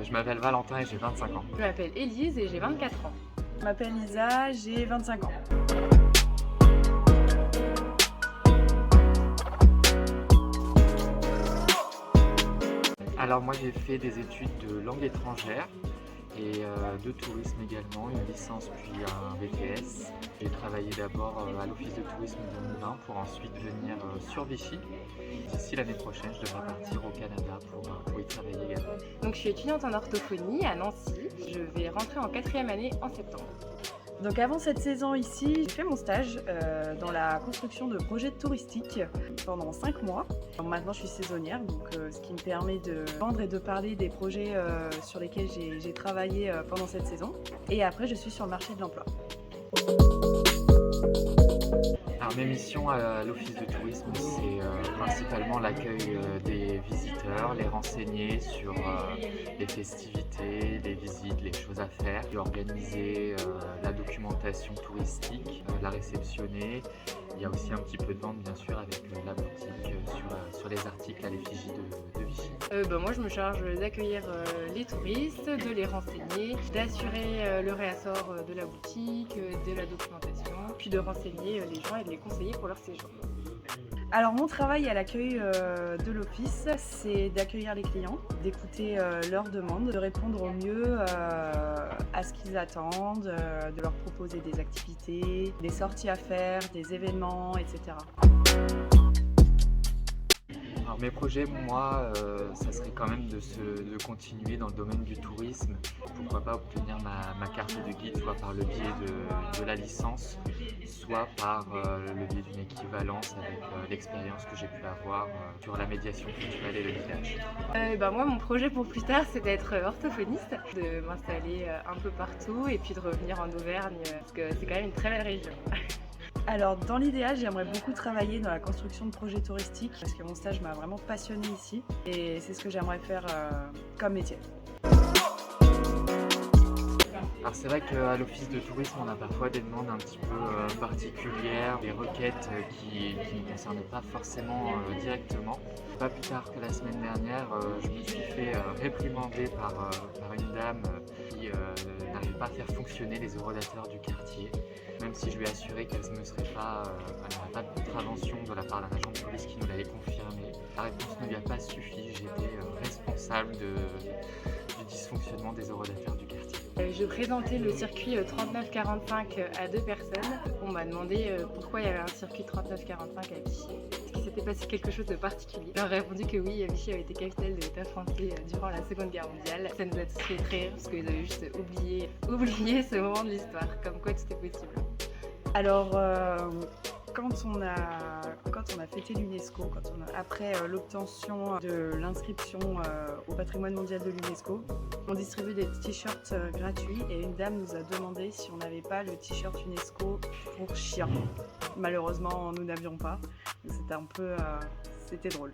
Je m'appelle Valentin et j'ai 25 ans. Je m'appelle Élise et j'ai 24 ans. Je m'appelle Lisa, j'ai 25 ans. Alors moi j'ai fait des études de langue étrangère et de tourisme également, une licence puis un BTS. J'ai travaillé d'abord à l'office de tourisme de Moulins pour ensuite venir sur Vichy. D'ici l'année prochaine, je devrais partir au Canada pour y travailler également. Donc je suis étudiante en orthophonie à Nancy. Je vais rentrer en 4e année en septembre. Donc avant cette saison ici, j'ai fait mon stage dans la construction de projets touristiques pendant 5 mois. Donc maintenant je suis saisonnière, donc ce qui me permet de vendre et de parler des projets sur lesquels j'ai travaillé pendant cette saison. Et après je suis sur le marché de l'emploi. Alors mes missions à l'office de tourisme, c'est principalement l'accueil des visiteurs, les renseigner sur les festivités, les visites, les choses à faire, puis organiser la documentation touristique, la réceptionner. Il y a aussi un petit peu de vente bien sûr avec la boutique sur les articles à l'effigie de Vichy. Moi je me charge d'accueillir les touristes, de les renseigner, d'assurer le réassort de la boutique, de la documentation, puis de renseigner les gens et de les conseiller pour leur séjour. Alors mon travail à l'accueil de l'office, c'est d'accueillir les clients, d'écouter leurs demandes, de répondre au mieux à ce qu'ils attendent, de leur proposer des activités, des sorties à faire, des événements, etc. Alors mes projets, moi, ça serait quand même de continuer dans le domaine du tourisme. Pourquoi pas obtenir ma carte de guide, soit par le biais de la licence, soit par le biais d'une équivalence avec l'expérience que j'ai pu avoir sur la médiation culturelle et le guidage. Moi mon projet pour plus tard c'est d'être orthophoniste, de m'installer un peu partout et puis de revenir en Auvergne parce que c'est quand même une très belle région. Alors dans l'idéal, j'aimerais beaucoup travailler dans la construction de projets touristiques parce que mon stage m'a vraiment passionnée ici et c'est ce que j'aimerais faire comme métier. Alors c'est vrai qu'à l'office de tourisme, on a parfois des demandes un petit peu particulières, des requêtes qui ne concernent pas forcément directement. Pas plus tard que la semaine dernière, je me suis fait réprimander par une dame qui n'arrive pas à faire fonctionner les horodateurs du quartier. Même si je lui ai assuré qu'elle ne serait pas, il n'y aurait pas de contravention de la part d'un agent de police qui nous l'avait confirmé. La réponse ne lui a pas suffi, j'étais responsable du dysfonctionnement des horodateurs du quartier. Je présentais le circuit 3945 à 2 personnes. On m'a demandé pourquoi il y avait un circuit 3945 à Vichy. Est-ce qu'il s'était passé quelque chose de particulier? Je leur ai répondu que oui, Vichy avait été capitale de l'État français durant la Seconde Guerre mondiale. Ça nous a tous fait très rire parce qu'ils avaient juste oublié ce moment de l'histoire, comme quoi tout est possible. Alors quand on a fêté l'UNESCO, après l'obtention de l'inscription au patrimoine mondial de l'UNESCO, on distribuait des t-shirts gratuits et une dame nous a demandé si on n'avait pas le t-shirt UNESCO pour chien. Malheureusement, nous n'avions pas. C'était drôle.